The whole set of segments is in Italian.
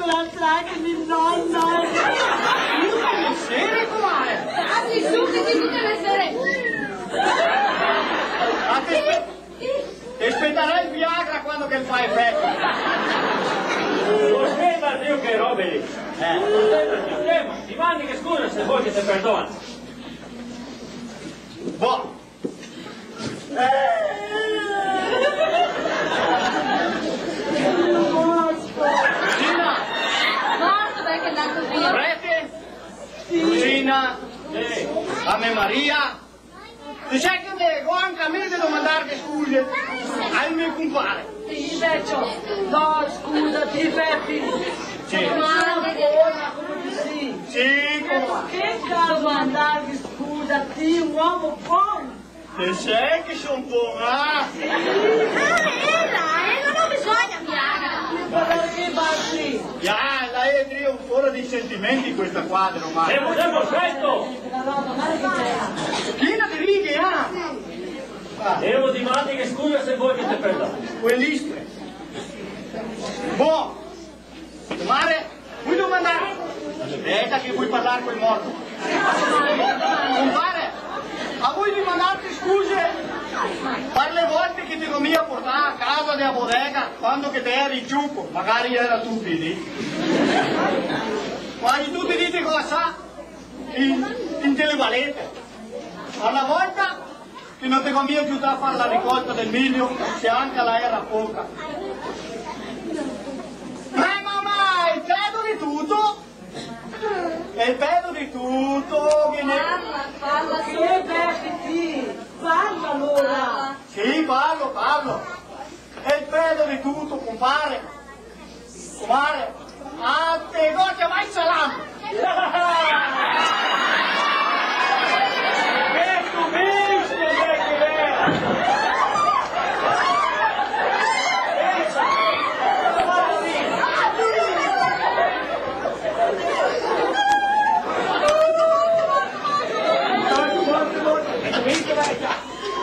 quell'altra che mi nonna. Io sere com'è? Anzi, su che di tutte le sere. Ma ti aspetterai il Viagra quando che fa effetto. Non sembra Dio che robe lì. Ti mandi che scusa se vuoi che ti perdona. Boh. Cugina, Morto perché è andato via. prete, cugina, Ave Maria. Dice che devo anche a me devo mandare scuse al mio compare. Invece, no, scusati, Peppi. Sì. Ma buona come di sì. Sì, come? Che caso mandarvi scusati, un uomo buono. Te sai che sono buono, eh? Non bisogna piangere. Perché basti? Ya, lei è un fuori di sentimenti questa quadra ormai. Siamo freddo! La roba, guarda che c'è. Piena di righe, Devo ti mandi che scusa se vuoi che ti perdona. Quell'istre. Boh. Mare, vuoi domandare? Aspetta che vuoi parlare con il morto. Compare, a voi di mandarti scuse per le volte che ti dovevi portare a casa della bodega quando che te eri giù, magari era tutti lì. Quando tutti dite cosa sa, in televalente. Una volta che non ti conviene più da fare la raccolta del miglio, se anche la era poca. Mamma, il pedo di tutto! È il pedo di tutto! Parla Che Peppi, parla allora. Sì, parlo. È il pedo di tutto, compare. Compare. A te goccia vai il salame!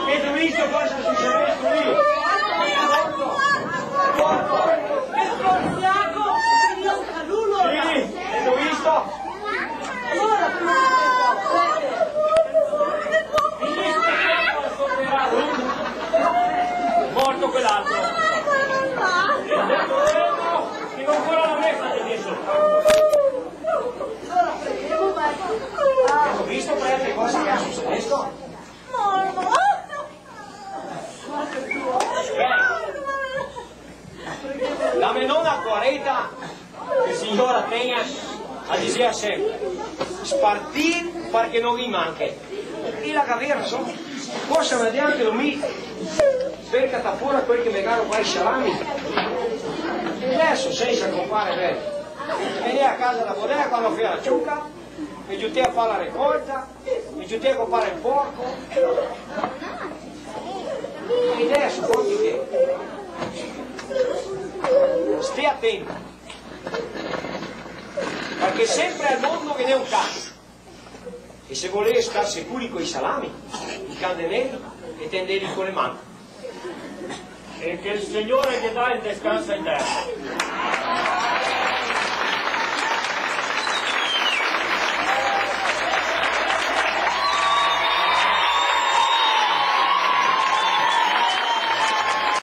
Avete visto cosa succede qui? Che scorziaco, io un calulo. Sì, avete visto? Allora, Morto quell'altro. Dico ancora la messa di adesso. Avete visto prete cosa che è successo? La menona correta che signora tenga a dire sempre spartir perché non vi manca e la caviera so cosa vediamo che lo mi perché sta fuori quel che mi caro qua i salami e adesso senza compare bene vieni a casa da bodega quando fai la ciucca mi giutti a fare la raccolta mi giutti a comprare il porco e adesso conti che stai attento, perché sempre al mondo viene un cane e se volevi stare sicuri con i salami, i candeleri e tenderli con le mani. E che il Signore ti dà il descanso in terra.